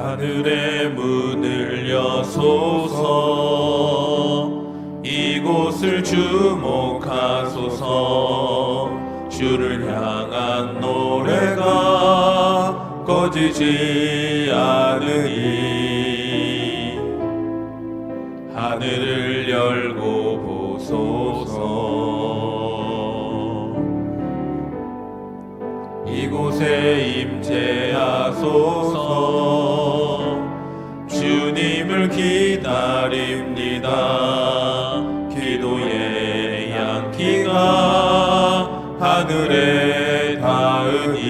하늘의 문을 여소서. 이곳을 주목하소서. 주를 향한 노래가 꺼지지 않으니 하늘을 열고 보소서. 이곳에 임재하소서. 주님을 기다립니다. 기도의 향기가 하늘에 닿으니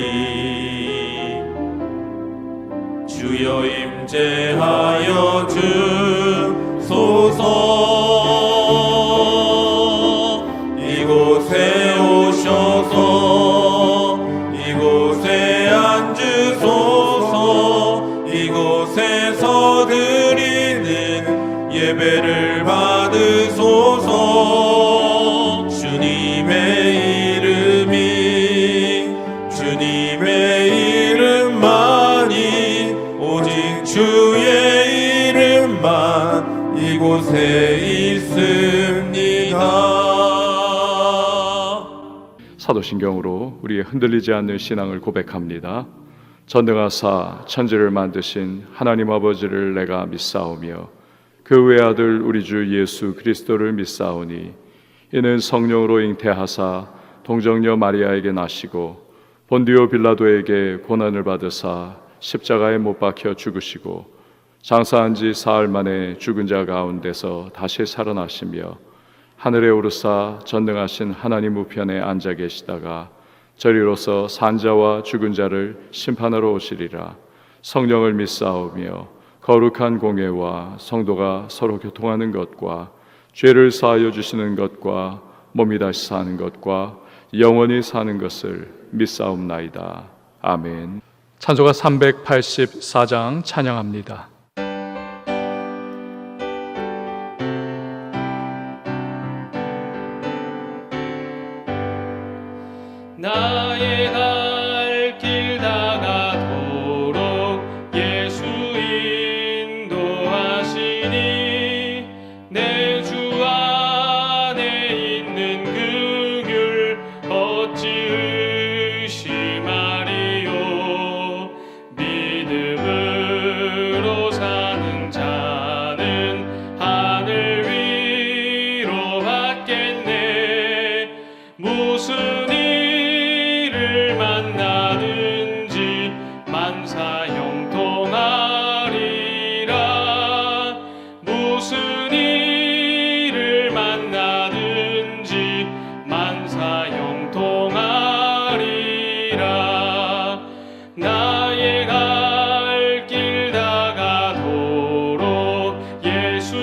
주여 임재하여 주소서. 이곳에 오셔서 이곳에 앉으소서. 이곳에서 드리는 예배를 받으소서. 주님의 이름만이 오직 주의 이름만 이곳에 있습니다. 사도신경으로 우리의 흔들리지 않는 신앙을 고백합니다. 전능하사 천지를 만드신 하나님 아버지를 내가 믿사오며 그 외아들 우리 주 예수 그리스도를 믿사오니 이는 성령으로 잉태하사 동정녀 마리아에게 나시고 본디오 빌라도에게 고난을 받으사 십자가에 못 박혀 죽으시고 장사한 지 사흘 만에 죽은 자 가운데서 다시 살아나시며 하늘에 오르사 전능하신 하나님 우편에 앉아 계시다가 저리로서 산자와 죽은 자를 심판하러 오시리라. 성령을 믿사오며 거룩한 공예와 성도가 서로 교통하는 것과 죄를 사하여 주시는 것과 몸이 다시 사는 것과 영원히 사는 것을 믿사옵나이다. 아멘. 찬송가 384장 찬양합니다. 나의 갈 길 다가도록 예수 인도하시니 내 주 안에 있는 그 길 어찌 의심하리요. 믿음으로 사는 자는 하늘 위로 받겠네. 무슨 만나든지 만사 형통하리라. 무슨 일을 만나든지 만사 형통하리라. 나의 갈 길 다가도록 예수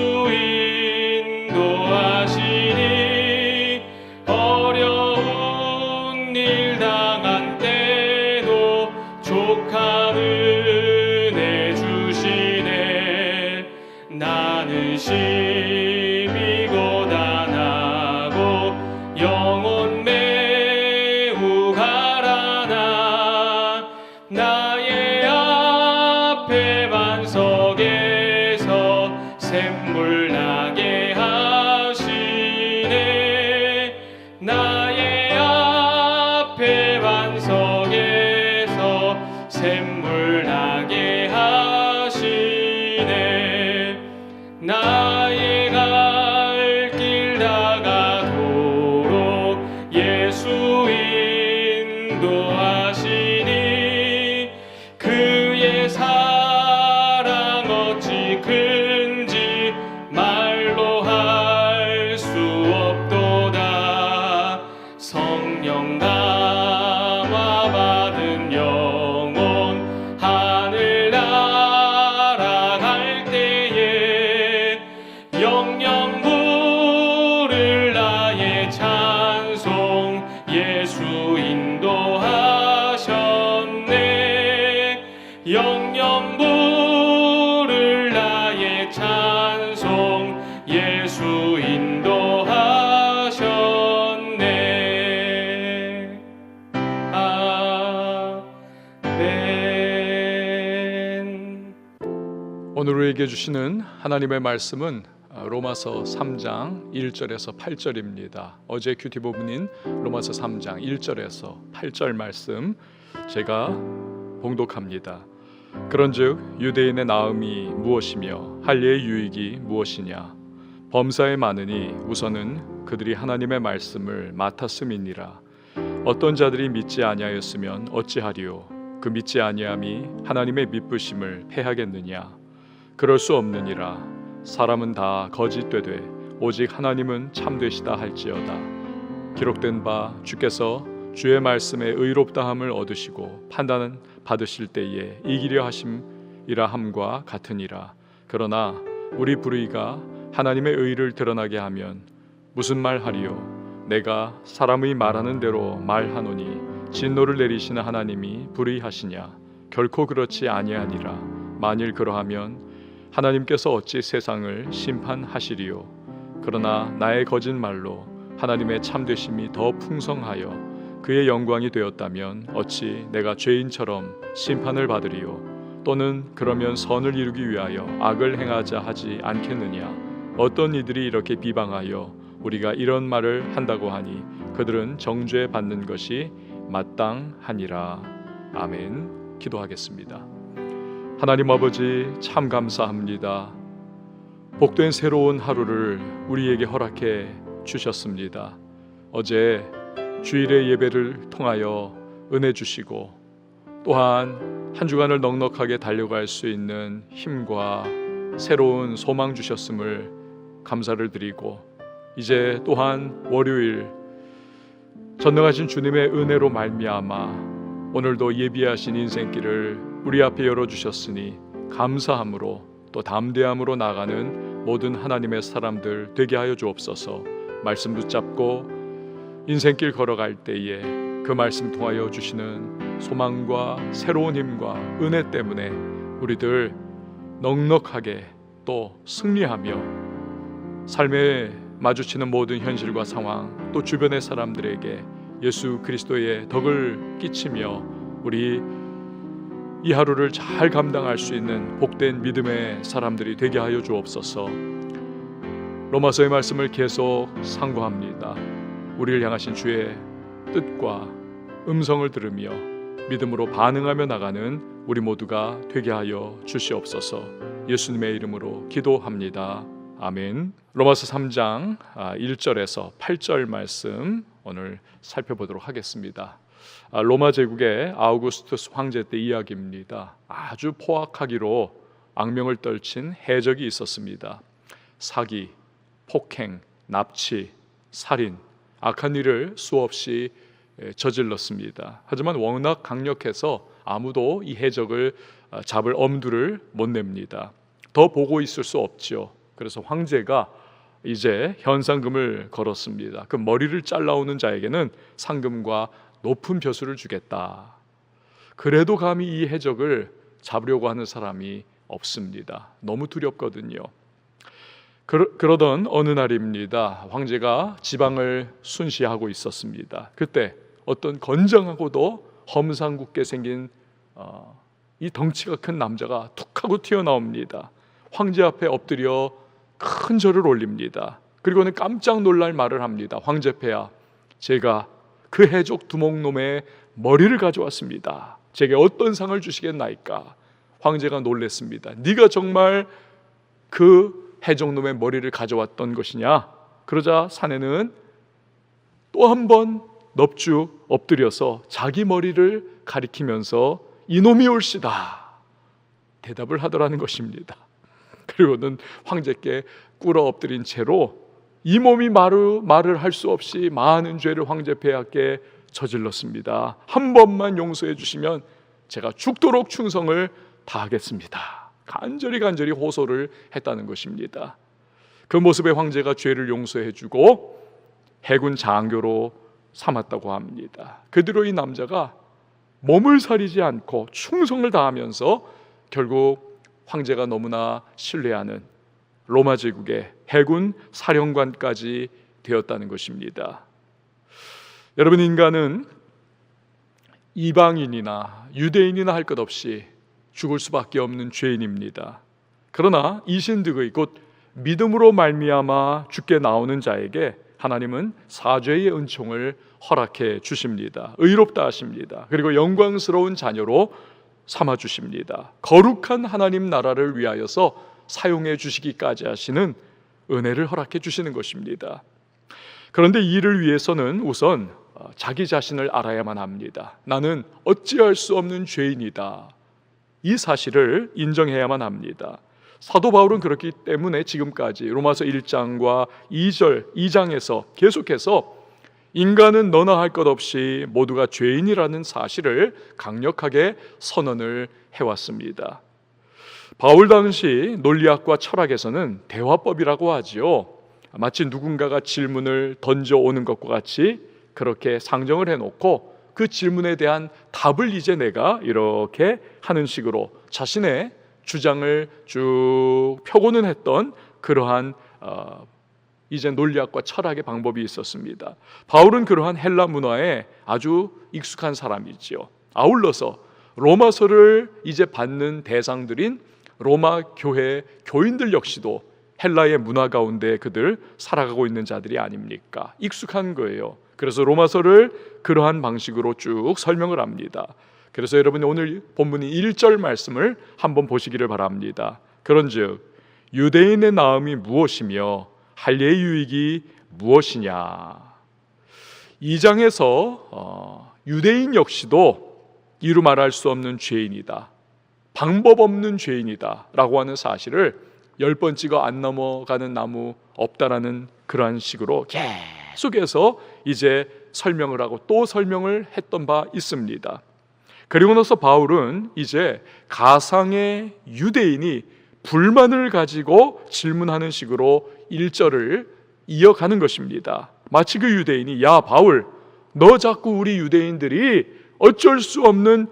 인도하시니 어려운 일 당한 때도 족한 은혜 주시네. 나는 심히 고단하고 영혼 매우 가라나. 나의 앞에 반석에서 샘물 나게 하시네. 나의 앞에 반석에서 샘물 나게 하시네. 나의 갈 길 다가도록 예수 인도하시니 그의 사랑 어찌 큰지 말로 할 수 없도다. 성령 감화 받은 영혼 하늘 날아갈 때에 영영 부를 나의 찬송 예수 인도하셨네. 영영 부를 나의 찬송 예수 인도하셨네. 아멘. 오늘 우리에게 주시는 하나님의 말씀은 로마서 3장 1절에서 8절입니다. 어제 큐티 부분인 로마서 3장 1절에서 8절 말씀 제가 봉독합니다. 그런즉 유대인의 나음이 무엇이며 할례의 유익이 무엇이냐? 범사에 많으니 우선은 그들이 하나님의 말씀을 맡았음이니라. 어떤 자들이 믿지 아니하였으면 어찌하리요? 그 믿지 아니함이 하나님의 믿으심을 패하겠느냐? 그럴 수 없느니라. 사람은 다 거짓되되 오직 하나님은 참되시다 할지어다. 기록된 바 주께서 주의 말씀에 의롭다함을 얻으시고 판단은 받으실 때에 이기려 하심이라 함과 같으니라. 그러나 우리 불의가 하나님의 의를 드러나게 하면 무슨 말 하리요? 내가 사람의 말하는 대로 말하노니 진노를 내리시는 하나님이 불의하시냐? 결코 그렇지 아니하니라. 만일 그러하면 하나님께서 어찌 세상을 심판하시리요? 그러나 나의 거짓말로 하나님의 참되심이 더 풍성하여 그의 영광이 되었다면 어찌 내가 죄인처럼 심판을 받으리요? 또는 그러면 선을 이루기 위하여 악을 행하자 하지 않겠느냐? 어떤 이들이 이렇게 비방하여 우리가 이런 말을 한다고 하니 그들은 정죄 받는 것이 마땅하니라. 아멘. 기도하겠습니다. 하나님 아버지, 참 감사합니다. 복된 새로운 하루를 우리에게 허락해 주셨습니다. 어제 주일의 예배를 통하여 은혜 주시고 또한 한 주간을 넉넉하게 달려갈 수 있는 힘과 새로운 소망 주셨음을 감사를 드리고, 이제 또한 월요일 전능하신 주님의 은혜로 말미암아 오늘도 예비하신 인생길을 우리 앞에 열어주셨으니 감사함으로 또 담대함으로 나가는 모든 하나님의 사람들 되게 하여 주옵소서. 말씀 붙잡고 인생길 걸어갈 때에 그 말씀 통하여 주시는 소망과 새로운 힘과 은혜 때문에 우리들 넉넉하게 또 승리하며 삶에 마주치는 모든 현실과 상황 또 주변의 사람들에게 예수 그리스도의 덕을 끼치며 우리 이 하루를 잘 감당할 수 있는 복된 믿음의 사람들이 되게 하여 주옵소서. 로마서의 말씀을 계속 상고합니다. 우리를 향하신 주의 뜻과 음성을 들으며 믿음으로 반응하며 나가는 우리 모두가 되게 하여 주시옵소서. 예수님의 이름으로 기도합니다. 아멘. 로마서 3장 1절에서 8절 말씀 오늘 살펴보도록 하겠습니다. 로마 제국의 아우구스투스 황제 때 이야기입니다. 아주 포악하기로 악명을 떨친 해적이 있었습니다. 사기, 폭행, 납치, 살인, 악한 일을 수없이 저질렀습니다. 하지만 워낙 강력해서 아무도 이 해적을 잡을 엄두를 못 냅니다. 더 보고 있을 수 없죠. 그래서 황제가 이제 현상금을 걸었습니다. 그 머리를 잘라오는 자에게는 상금과 높은 벼슬을 주겠다. 그래도 감히 이 해적을 잡으려고 하는 사람이 없습니다. 너무 두렵거든요. 그러던 어느 날입니다. 황제가 지방을 순시하고 있었습니다. 그때 어떤 건장하고도 험상궂게 생긴 이 덩치가 큰 남자가 툭 하고 튀어나옵니다. 황제 앞에 엎드려 큰 절을 올립니다. 그리고는 깜짝 놀랄 말을 합니다. 황제폐하, 제가 그 해적 두목놈의 머리를 가져왔습니다. 제게 어떤 상을 주시겠나이까? 황제가 놀랬습니다. 네가 정말 그 해적놈의 머리를 가져왔던 것이냐? 그러자 사내는 또 한 번 넙죽 엎드려서 자기 머리를 가리키면서 이놈이 옳시다 대답을 하더라는 것입니다. 그리고는 황제께 꿇어 엎드린 채로 이 몸이 말을 할 수 없이 많은 죄를 황제 폐하께 저질렀습니다. 한 번만 용서해 주시면 제가 죽도록 충성을 다하겠습니다. 간절히 호소를 했다는 것입니다. 그 모습에 황제가 죄를 용서해 주고 해군 장교로 삼았다고 합니다. 그 뒤로 이 남자가 몸을 사리지 않고 충성을 다하면서 결국 황제가 너무나 신뢰하는 로마 제국의 해군 사령관까지 되었다는 것입니다. 여러분, 인간은 이방인이나 유대인이나 할 것 없이 죽을 수밖에 없는 죄인입니다. 그러나 이신득의 곧 믿음으로 말미암아 죽게 나오는 자에게 하나님은 사죄의 은총을 허락해 주십니다. 의롭다 하십니다. 그리고 영광스러운 자녀로 삼아 주십니다. 거룩한 하나님 나라를 위하여서 사용해 주시기까지 하시는 은혜를 허락해 주시는 것입니다. 그런데 이를 위해서는 우선 자기 자신을 알아야만 합니다. 나는 어찌할 수 없는 죄인이다. 이 사실을 인정해야만 합니다. 사도 바울은 그렇기 때문에 지금까지 로마서 1장과 2장에서 계속해서 인간은 너나 할 것 없이 모두가 죄인이라는 사실을 강력하게 선언을 해왔습니다. 바울 당시 논리학과 철학에서는 대화법이라고 하지요. 마치 누군가가 질문을 던져오는 것과 같이 그렇게 상정을 해놓고 그 질문에 대한 답을 이제 내가 이렇게 하는 식으로 자신의 주장을 쭉 펴고는 했던 그러한 이제 논리학과 철학의 방법이 있었습니다. 바울은 그러한 헬라 문화에 아주 익숙한 사람이지요. 아울러서 로마서를 이제 받는 대상들인 로마 교회 교인들 역시도 헬라의 문화 가운데 그들 살아가고 있는 자들이 아닙니까? 익숙한 거예요. 그래서 로마서를 그러한 방식으로 쭉 설명을 합니다. 그래서 여러분이 오늘 본문인 1절 말씀을 한번 보시기를 바랍니다. 그런즉 유대인의 나음이 무엇이며 할례의 유익이 무엇이냐. 2장에서 유대인 역시도 이루 말할 수 없는 죄인이다, 방법 없는 죄인이다 라고 하는 사실을 10번 찍어 안 넘어가는 나무 없다라는 그러한 식으로 계속해서 이제 설명을 하고 또 설명을 했던 바 있습니다. 그리고 나서 바울은 이제 가상의 유대인이 불만을 가지고 질문하는 식으로 1절을 이어가는 것입니다. 마치 그 유대인이 야 바울, 너 자꾸 우리 유대인들이 어쩔 수 없는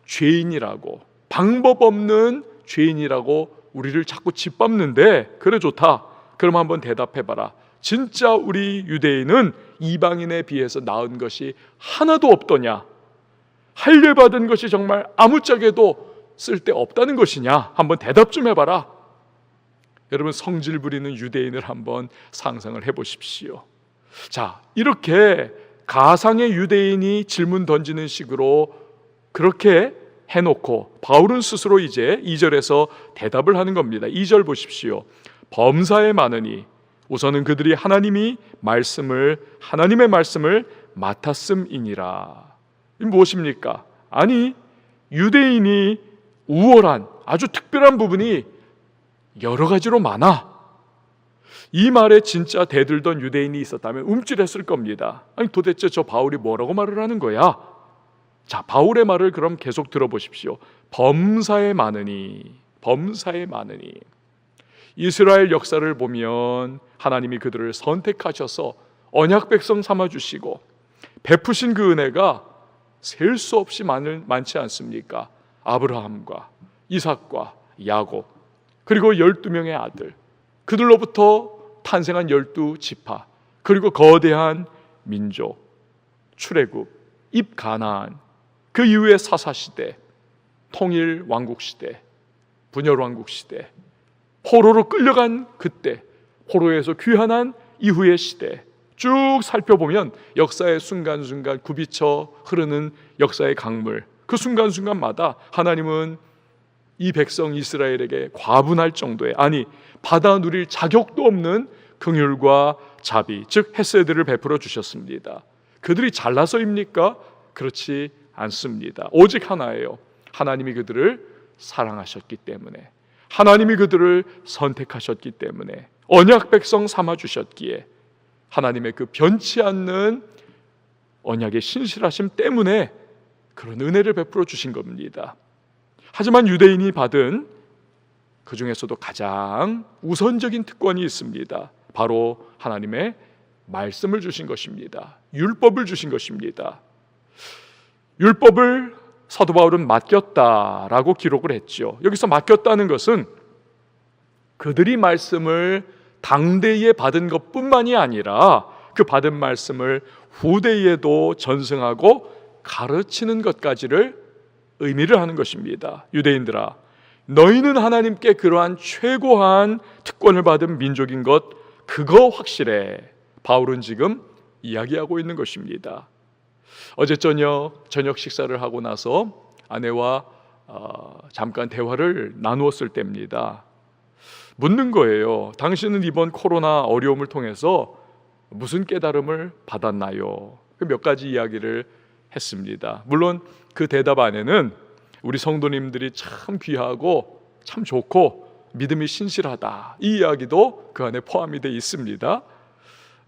죄인이라고, 방법 없는 죄인이라고 우리를 자꾸 짓밟는데 그래 좋다. 그럼 한번 대답해봐라. 진짜 우리 유대인은 이방인에 비해서 나은 것이 하나도 없더냐? 할례 받은 것이 정말 아무짝에도 쓸데없다는 것이냐? 한번 대답 좀 해봐라. 여러분, 성질 부리는 유대인을 한번 상상을 해보십시오. 자, 이렇게 가상의 유대인이 질문 던지는 식으로 그렇게 해놓고 바울은 스스로 이제 2절에서 대답을 하는 겁니다. 2절 보십시오. 범사에 많으니 우선은 그들이 하나님의 말씀을 맡았음이니라. 이 무엇입니까? 아니, 유대인이 우월한 아주 특별한 부분이 여러 가지로 많아. 이 말에 진짜 대들던 유대인이 있었다면 움찔했을 겁니다. 아니 도대체 저 바울이 뭐라고 말을 하는 거야? 자, 바울의 말을 그럼 계속 들어보십시오. 범사에 많으니. 이스라엘 역사를 보면 하나님이 그들을 선택하셔서 언약 백성 삼아주시고 베푸신 그 은혜가 셀 수 없이 많지 않습니까? 아브라함과 이삭과 야곱, 그리고 12명의 아들, 그들로부터 탄생한 12지파, 그리고 거대한 민족, 출애굽, 입가나안, 그 이후에 사사시대, 통일 왕국시대, 분열 왕국시대, 포로로 끌려간 그때, 포로에서 귀환한 이후의 시대, 쭉 살펴보면 역사의 순간순간 굽이쳐 흐르는 역사의 강물, 그 순간순간마다 하나님은 이 백성 이스라엘에게 과분할 정도의, 아니 받아 누릴 자격도 없는 긍휼과 자비, 즉 헤세드를 베풀어 주셨습니다. 그들이 잘나서입니까? 그렇지 않습니다. 오직 하나예요. 하나님이 그들을 사랑하셨기 때문에, 하나님이 그들을 선택하셨기 때문에, 언약 백성 삼아 주셨기에, 하나님의 그 변치 않는 언약의 신실하심 때문에 그런 은혜를 베풀어 주신 겁니다. 하지만 유대인이 받은 그 중에서도 가장 우선적인 특권이 있습니다. 바로 하나님의 말씀을 주신 것입니다. 율법을 주신 것입니다. 율법을 사도 바울은 맡겼다라고 기록을 했죠. 여기서 맡겼다는 것은 그들이 말씀을 당대에 받은 것뿐만이 아니라 그 받은 말씀을 후대에도 전승하고 가르치는 것까지를 의미를 하는 것입니다. 유대인들아, 너희는 하나님께 그러한 최고한 특권을 받은 민족인 것, 그거 확실해. 바울은 지금 이야기하고 있는 것입니다. 어제 저녁 식사를 하고 나서 아내와 잠깐 대화를 나누었을 때입니다. 묻는 거예요. 당신은 이번 코로나 어려움을 통해서 무슨 깨달음을 받았나요? 몇 가지 이야기를 했습니다. 물론 그 대답 안에는 우리 성도님들이 참 귀하고 참 좋고 믿음이 신실하다, 이 이야기도 그 안에 포함이 되어 있습니다.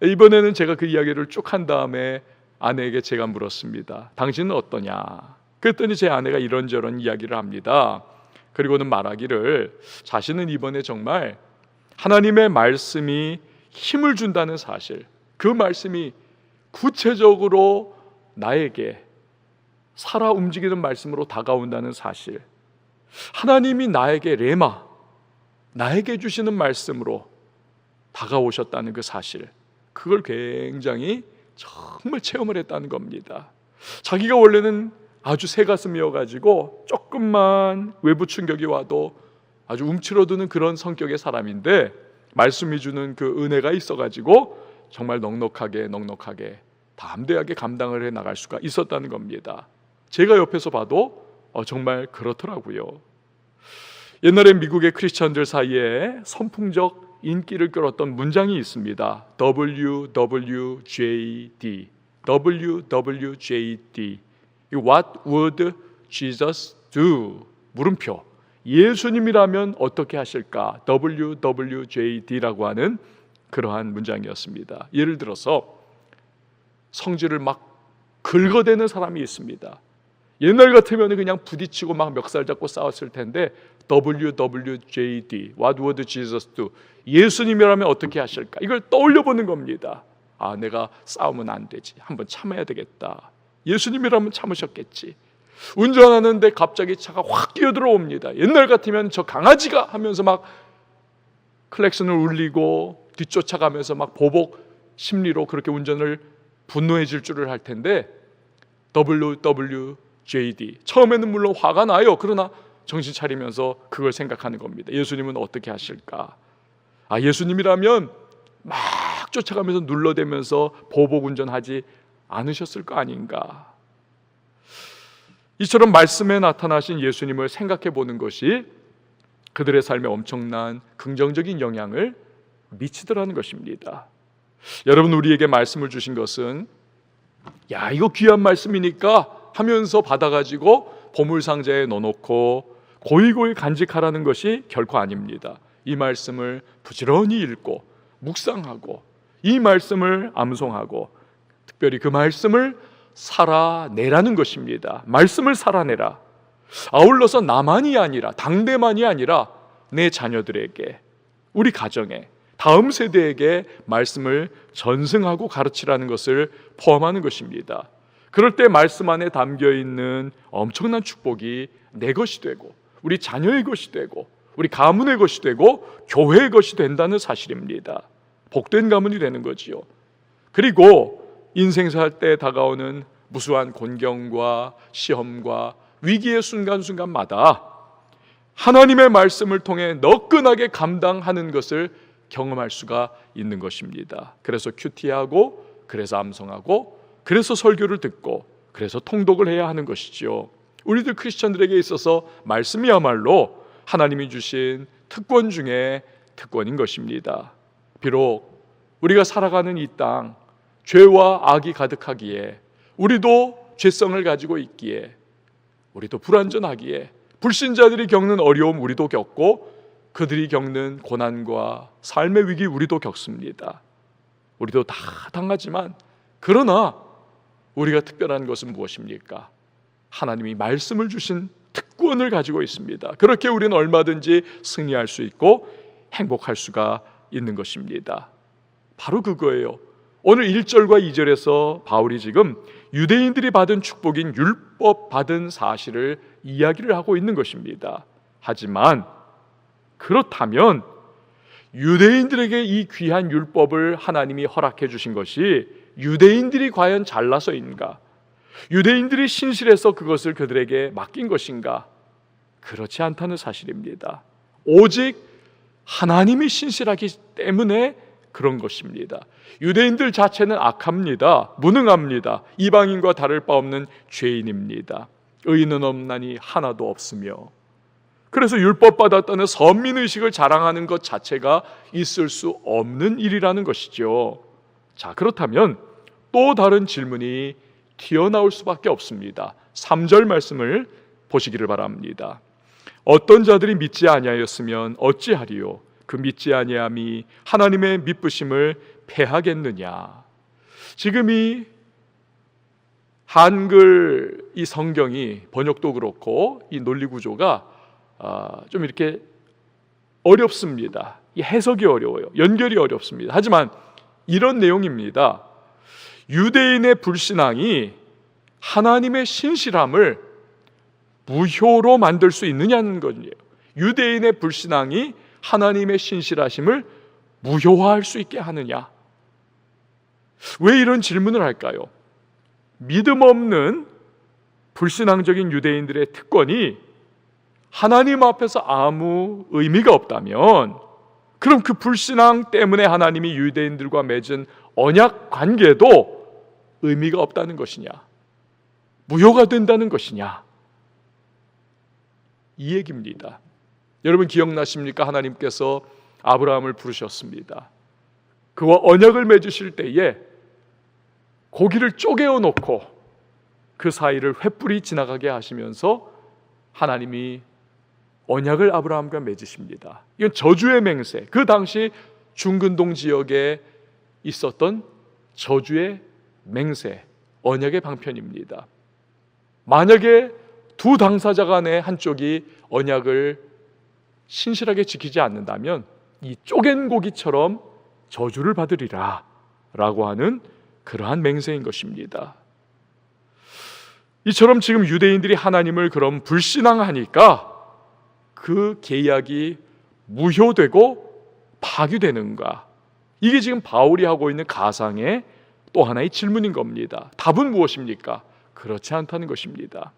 이번에는 제가 그 이야기를 쭉 한 다음에 아내에게 제가 물었습니다. 당신은 어떠냐? 그랬더니 제 아내가 이런저런 이야기를 합니다. 그리고는 말하기를 자신은 이번에 정말 하나님의 말씀이 힘을 준다는 사실, 그 말씀이 구체적으로 나에게 살아 움직이는 말씀으로 다가온다는 사실, 하나님이 나에게 레마, 나에게 주시는 말씀으로 다가오셨다는 그 사실, 그걸 굉장히 정말 체험을 했다는 겁니다. 자기가 원래는 아주 새가슴이어가지고 조금만 외부 충격이 와도 아주 움츠러드는 그런 성격의 사람인데, 말씀이 주는 그 은혜가 있어가지고 정말 넉넉하게 담대하게 감당을 해 나갈 수가 있었다는 겁니다. 제가 옆에서 봐도 정말 그렇더라고요. 옛날에 미국의 크리스천들 사이에 선풍적 인기를 끌었던 문장이 있습니다. WWJD, WWJD. What would Jesus do? 물음표. 예수님이라면 어떻게 하실까? WWJD라고 하는 그러한 문장이었습니다. 예를 들어서 성질을 막 긁어대는 사람이 있습니다. 옛날 같으면 그냥 부딪히고 막 멱살 잡고 싸웠을 텐데, WWJD, What would Jesus do? 예수님이라면 어떻게 하실까? 이걸 떠올려 보는 겁니다. 아, 내가 싸우면 안 되지, 한번 참아야 되겠다. 예수님이라면 참으셨겠지. 운전하는데 갑자기 차가 확 끼어들어옵니다. 옛날 같으면 저 강아지가 하면서 막 클렉슨을 울리고 뒤쫓아가면서 막 보복 심리로 그렇게 운전을 분노해질 줄을 할 텐데, WWJD, 처음에는 물론 화가 나요. 그러나 정신 차리면서 그걸 생각하는 겁니다. 예수님은 어떻게 하실까? 아, 예수님이라면 막 쫓아가면서 눌러대면서 보복 운전하지 않으셨을 거 아닌가. 이처럼 말씀에 나타나신 예수님을 생각해 보는 것이 그들의 삶에 엄청난 긍정적인 영향을 미치더라는 것입니다. 여러분, 우리에게 말씀을 주신 것은 야, 이거 귀한 말씀이니까 하면서 받아가지고 보물상자에 넣어놓고 고이고이 간직하라는 것이 결코 아닙니다. 이 말씀을 부지런히 읽고 묵상하고 이 말씀을 암송하고 특별히 그 말씀을 살아내라는 것입니다. 말씀을 살아내라. 아울러서 나만이 아니라, 당대만이 아니라 내 자녀들에게, 우리 가정에, 다음 세대에게 말씀을 전승하고 가르치라는 것을 포함하는 것입니다. 그럴 때 말씀 안에 담겨있는 엄청난 축복이 내 것이 되고 우리 자녀의 것이 되고 우리 가문의 것이 되고 교회의 것이 된다는 사실입니다. 복된 가문이 되는 거지요. 그리고 인생 살 때 다가오는 무수한 곤경과 시험과 위기의 순간순간마다 하나님의 말씀을 통해 너끈하게 감당하는 것을 경험할 수가 있는 것입니다. 그래서 큐티하고, 그래서 암송하고, 그래서 설교를 듣고, 그래서 통독을 해야 하는 것이지요. 우리들 크리스천들에게 있어서 말씀이야말로 하나님이 주신 특권 중에 특권인 것입니다. 비록 우리가 살아가는 이 땅 죄와 악이 가득하기에, 우리도 죄성을 가지고 있기에, 우리도 불완전하기에, 불신자들이 겪는 어려움 우리도 겪고 그들이 겪는 고난과 삶의 위기 우리도 겪습니다. 우리도 다 당하지만, 그러나 우리가 특별한 것은 무엇입니까? 하나님이 말씀을 주신 특권을 가지고 있습니다. 그렇게 우리는 얼마든지 승리할 수 있고 행복할 수가 있는 것입니다. 바로 그거예요. 오늘 1절과 2절에서 바울이 지금 유대인들이 받은 축복인 율법 받은 사실을 이야기를 하고 있는 것입니다. 하지만 그렇다면 유대인들에게 이 귀한 율법을 하나님이 허락해 주신 것이 유대인들이 과연 잘나서인가? 유대인들이 신실해서 그것을 그들에게 맡긴 것인가? 그렇지 않다는 사실입니다. 오직 하나님이 신실하기 때문에 그런 것입니다. 유대인들 자체는 악합니다. 무능합니다. 이방인과 다를 바 없는 죄인입니다. 의인은 없나니 하나도 없으며, 그래서 율법받았다는 선민의식을 자랑하는 것 자체가 있을 수 없는 일이라는 것이죠. 자, 그렇다면 또 다른 질문이 튀어나올 수밖에 없습니다. 3절 말씀을 보시기를 바랍니다. 어떤 자들이 믿지 아니하였으면 어찌하리요? 그 믿지 아니함이 하나님의 미쁘심을 패하겠느냐? 지금 이 한글 이 성경이 번역도 그렇고 이 논리 구조가 좀 이렇게 어렵습니다. 이 해석이 어려워요. 연결이 어렵습니다. 하지만 이런 내용입니다. 유대인의 불신앙이 하나님의 신실함을 무효로 만들 수 있느냐는 거예요. 유대인의 불신앙이 하나님의 신실하심을 무효화할 수 있게 하느냐? 왜 이런 질문을 할까요? 믿음 없는 불신앙적인 유대인들의 특권이 하나님 앞에서 아무 의미가 없다면, 그럼 그 불신앙 때문에 하나님이 유대인들과 맺은 언약 관계도 의미가 없다는 것이냐? 무효가 된다는 것이냐? 이 얘기입니다. 여러분 기억나십니까? 하나님께서 아브라함을 부르셨습니다. 그와 언약을 맺으실 때에 고기를 쪼개어 놓고 그 사이를 횃불이 지나가게 하시면서 하나님이 언약을 아브라함과 맺으십니다. 이건 저주의 맹세, 그 당시 중근동 지역에 있었던 저주의 맹세, 언약의 방편입니다. 만약에 두 당사자 간의 한쪽이 언약을 신실하게 지키지 않는다면 이 쪼갠 고기처럼 저주를 받으리라 라고 하는 그러한 맹세인 것입니다. 이처럼 지금 유대인들이 하나님을 그럼 불신앙하니까 그 계약이 무효되고 파기되는가? 이게 지금 바울이 하고 있는 가상의 또 하나의 질문인 겁니다. 답은 무엇입니까? 그렇지 않다는 것입니다.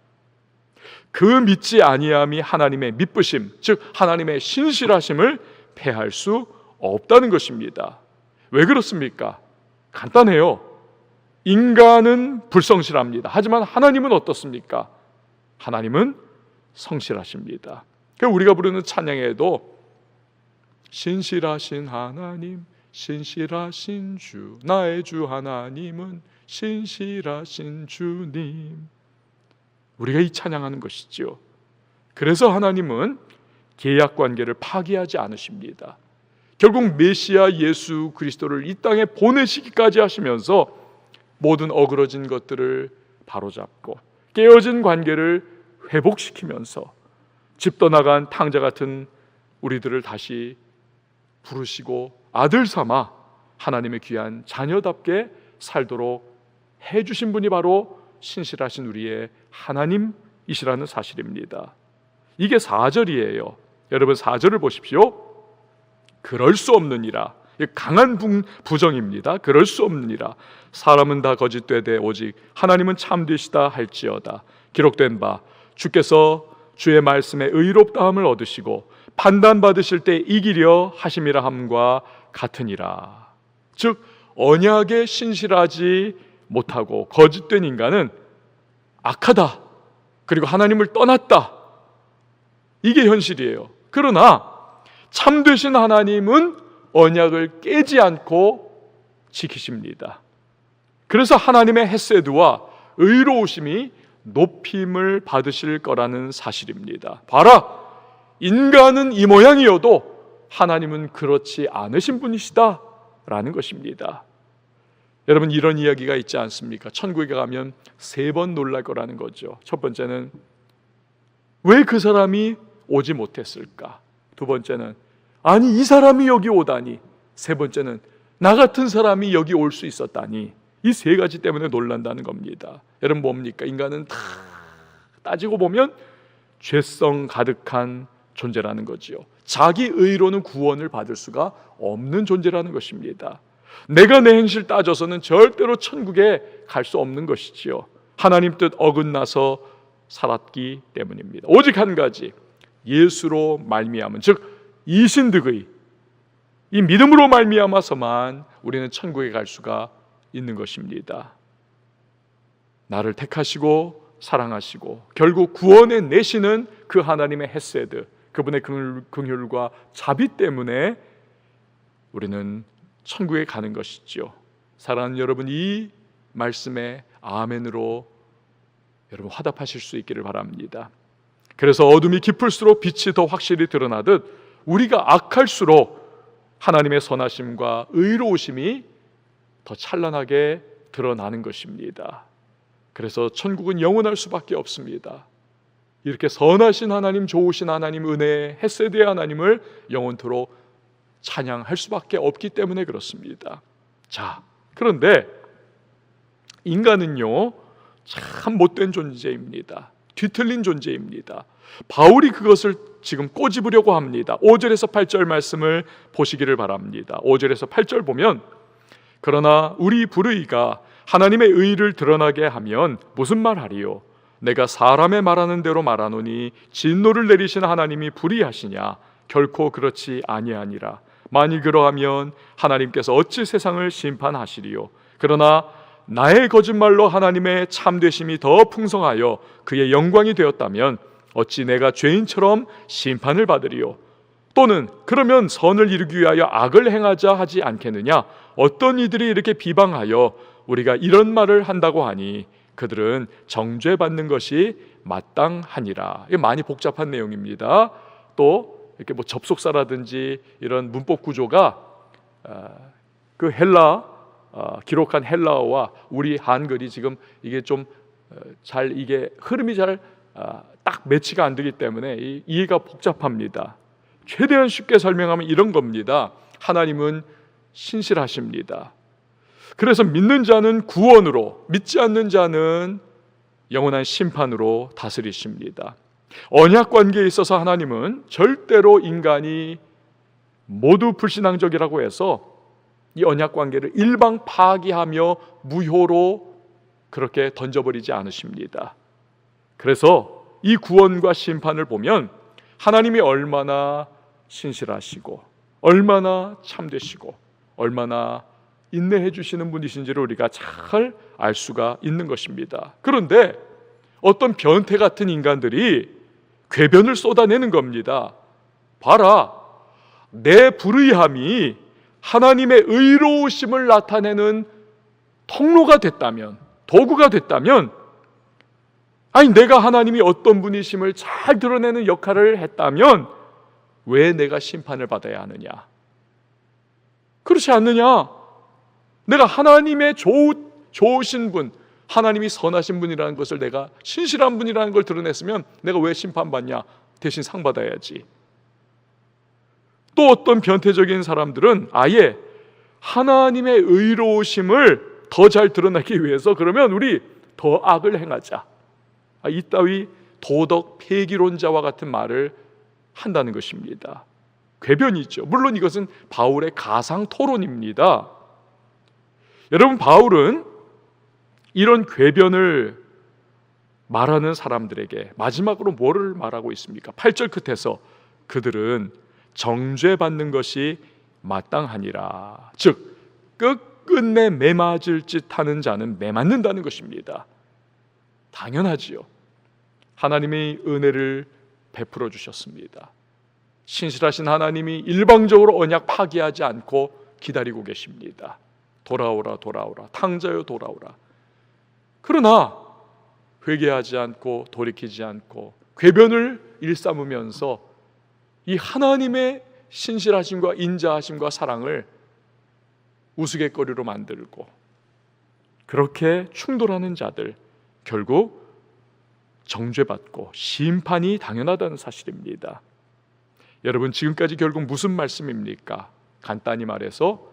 그 믿지 아니함이 하나님의 미쁘심, 즉 하나님의 신실하심을 패할 수 없다는 것입니다. 왜 그렇습니까? 간단해요. 인간은 불성실합니다. 하지만 하나님은 어떻습니까? 하나님은 성실하십니다. 우리가 부르는 찬양에도 신실하신 하나님, 신실하신 주, 나의 주 하나님은 신실하신 주님, 우리가 이 찬양하는 것이죠. 그래서 하나님은 계약 관계를 파기하지 않으십니다. 결국 메시아 예수 그리스도를 이 땅에 보내시기까지 하시면서 모든 어그러진 것들을 바로잡고 깨어진 관계를 회복시키면서 집 떠나간 탕자 같은 우리들을 다시 부르시고 아들 삼아 하나님의 귀한 자녀답게 살도록 해주신 분이 바로 신실하신 우리의 하나님이시라는 사실입니다. 이게 4절이에요. 여러분 4절을 보십시오. 그럴 수 없느니라. 강한 부정입니다. 그럴 수 없느니라. 사람은 다 거짓되되 오직 하나님은 참되시다 할지어다. 기록된 바 주께서 주의 말씀에 의롭다함을 얻으시고 판단받으실 때 이기려 하심이라 함과 같으니라. 즉 언약에 신실하지 못하고 거짓된 인간은 악하다, 그리고 하나님을 떠났다, 이게 현실이에요. 그러나 참되신 하나님은 언약을 깨지 않고 지키십니다. 그래서 하나님의 헤세드와 의로우심이 높임을 받으실 거라는 사실입니다. 봐라, 인간은 이 모양이어도 하나님은 그렇지 않으신 분이시다라는 것입니다. 여러분 이런 이야기가 있지 않습니까? 천국에 가면 3번 놀랄 거라는 거죠. 첫 번째는 왜 그 사람이 오지 못했을까? 두 번째는 아니 이 사람이 여기 오다니. 세 번째는 나 같은 사람이 여기 올 수 있었다니. 이 3가지 때문에 놀란다는 겁니다. 여러분 뭡니까? 인간은 다 따지고 보면 죄성 가득한 존재라는 거지요. 자기 의로는 구원을 받을 수가 없는 존재라는 것입니다. 내가 내 행실 따져서는 절대로 천국에 갈 수 없는 것이지요. 하나님 뜻 어긋나서 살았기 때문입니다. 오직 한 가지, 예수로 말미암은, 즉 이신득의 이 믿음으로 말미암아서만 우리는 천국에 갈 수가 있는 것입니다. 나를 택하시고 사랑하시고 결국 구원해 내시는 그 하나님의 헤세드, 그분의 긍휼과 자비 때문에 우리는 천국에 가는 것이지요. 사랑하는 여러분, 이 말씀에 아멘으로 여러분 화답하실 수 있기를 바랍니다. 그래서 어둠이 깊을수록 빛이 더 확실히 드러나듯 우리가 악할수록 하나님의 선하심과 의로우심이 더 찬란하게 드러나는 것입니다. 그래서 천국은 영원할 수밖에 없습니다. 이렇게 선하신 하나님, 좋으신 하나님, 은혜의 헤세드의 하나님을 영원토록 찬양할 수밖에 없기 때문에 그렇습니다. 자, 그런데 인간은요 참 못된 존재입니다. 뒤틀린 존재입니다. 바울이 그것을 지금 꼬집으려고 합니다. 5절에서 8절 말씀을 보시기를 바랍니다. 5절에서 8절 보면, 그러나 우리 불의가 하나님의 의를 드러나게 하면 무슨 말하리요? 내가 사람의 말하는 대로 말하노니 진노를 내리신 하나님이 불의하시냐? 결코 그렇지 아니하니라. 만일 그러하면 하나님께서 어찌 세상을 심판하시리요? 그러나 나의 거짓말로 하나님의 참되심이 더 풍성하여 그의 영광이 되었다면 어찌 내가 죄인처럼 심판을 받으리요? 또는 그러면 선을 이루기 위하여 악을 행하자 하지 않겠느냐? 어떤 이들이 이렇게 비방하여 우리가 이런 말을 한다고 하니 그들은 정죄받는 것이 마땅하니라. 이게 많이 복잡한 내용입니다. 또 이렇게 뭐 접속사라든지 이런 문법 구조가 그 헬라 기록한 헬라어와 우리 한글이 지금 이게 좀 잘 이게 흐름이 잘 딱 매치가 안 되기 때문에 이해가 복잡합니다. 최대한 쉽게 설명하면 이런 겁니다. 하나님은 신실하십니다. 그래서 믿는 자는 구원으로, 믿지 않는 자는 영원한 심판으로 다스리십니다. 언약 관계에 있어서 하나님은 절대로 인간이 모두 불신앙적이라고 해서 이 언약 관계를 일방 파기하며 무효로 그렇게 던져버리지 않으십니다. 그래서 이 구원과 심판을 보면 하나님이 얼마나 신실하시고 얼마나 참되시고 얼마나 인내해 주시는 분이신지를 우리가 잘 알 수가 있는 것입니다. 그런데 어떤 변태 같은 인간들이 궤변을 쏟아내는 겁니다. 봐라, 내 불의함이 하나님의 의로우심을 나타내는 통로가 됐다면, 도구가 됐다면, 아니 내가 하나님이 어떤 분이심을 잘 드러내는 역할을 했다면 왜 내가 심판을 받아야 하느냐? 그렇지 않느냐? 내가 하나님의 좋으신 분, 하나님이 선하신 분이라는 것을, 내가 신실한 분이라는 걸 드러냈으면 내가 왜 심판받냐? 대신 상 받아야지. 또 어떤 변태적인 사람들은 아예 하나님의 의로우심을 더 잘 드러내기 위해서 그러면 우리 더 악을 행하자, 이따위 도덕 폐기론자와 같은 말을 한다는 것입니다. 궤변이죠. 물론 이것은 바울의 가상 토론입니다. 여러분, 바울은 이런 궤변을 말하는 사람들에게 마지막으로 뭐를 말하고 있습니까? 8절 끝에서 그들은 정죄받는 것이 마땅하니라. 즉 끝끝내 매맞을 짓 하는 자는 매맞는다는 것입니다. 당연하지요. 하나님이 은혜를 베풀어 주셨습니다. 신실하신 하나님이 일방적으로 언약 파기하지 않고 기다리고 계십니다. 돌아오라 돌아오라, 탕자여 돌아오라. 그러나 회개하지 않고 돌이키지 않고 궤변을 일삼으면서 이 하나님의 신실하심과 인자하심과 사랑을 우스갯거리로 만들고 그렇게 충돌하는 자들, 결국 정죄받고 심판이 당연하다는 사실입니다. 여러분, 지금까지 결국 무슨 말씀입니까? 간단히 말해서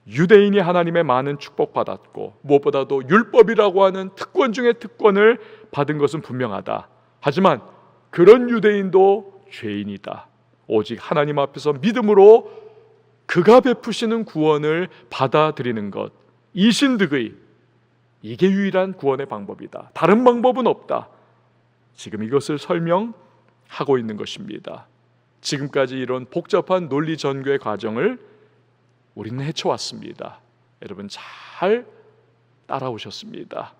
유대인이 하나님의 많은 축복받았고 무엇보다도 율법이라고 하는 특권 중에 특권을 받은 것은 분명하다. 하지만 그런 유대인도 죄인이다. 오직 하나님 앞에서 믿음으로 그가 베푸시는 구원을 받아들이는 것, 이신득의, 이게 유일한 구원의 방법이다. 다른 방법은 없다. 지금 이것을 설명하고 하고 있는 것입니다. 지금까지 이런 복잡한 논리 전교의 과정을 우리는 헤쳐왔습니다. 여러분 잘 따라오셨습니다.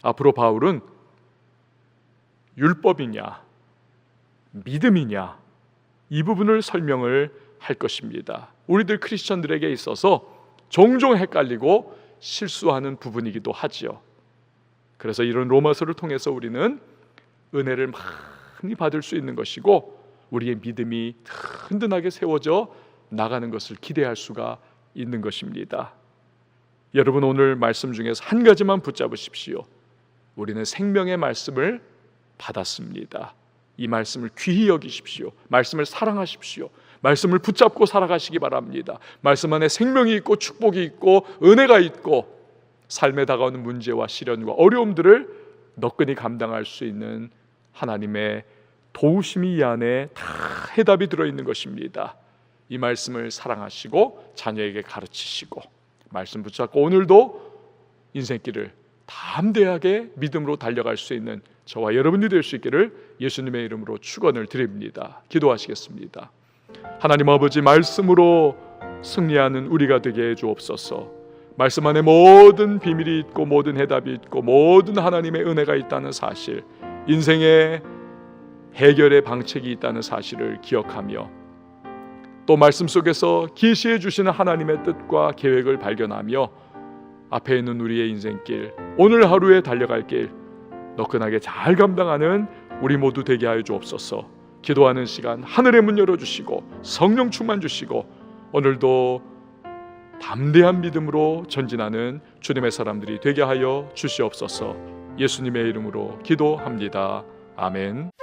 앞으로 바울은 율법이냐 믿음이냐 이 부분을 설명을 할 것입니다. 우리들 크리스천들에게 있어서 종종 헷갈리고 실수하는 부분이기도 하지요. 그래서 이런 로마서를 통해서 우리는 은혜를 많이 받을 수 있는 것이고 우리의 믿음이 든든하게 세워져 나가는 것을 기대할 수가 있는 것입니다. 여러분 오늘 말씀 중에서 한 가지만 붙잡으십시오. 우리는 생명의 말씀을 받았습니다. 이 말씀을 귀히 여기십시오. 말씀을 사랑하십시오. 말씀을 붙잡고 살아가시기 바랍니다. 말씀 안에 생명이 있고 축복이 있고 은혜가 있고 삶에 다가오는 문제와 시련과 어려움들을 너끈히 감당할 수 있는 하나님의 도우심이 이 안에 다 해답이 들어있는 것입니다. 이 말씀을 사랑하시고 자녀에게 가르치시고 말씀 붙잡고 오늘도 인생길을 담대하게 믿음으로 달려갈 수 있는 저와 여러분이 될 수 있기를 예수님의 이름으로 축원을 드립니다. 기도하시겠습니다. 하나님 아버지, 말씀으로 승리하는 우리가 되게 해 주옵소서. 말씀 안에 모든 비밀이 있고 모든 해답이 있고 모든 하나님의 은혜가 있다는 사실, 인생의 해결의 방책이 있다는 사실을 기억하며 또 말씀 속에서 계시해 주시는 하나님의 뜻과 계획을 발견하며 앞에 있는 우리의 인생길, 오늘 하루에 달려갈 길 너끈하게 잘 감당하는 우리 모두 되게 하여 주옵소서. 기도하는 시간 하늘의 문 열어주시고 성령 충만 주시고 오늘도 담대한 믿음으로 전진하는 주님의 사람들이 되게 하여 주시옵소서. 예수님의 이름으로 기도합니다. 아멘.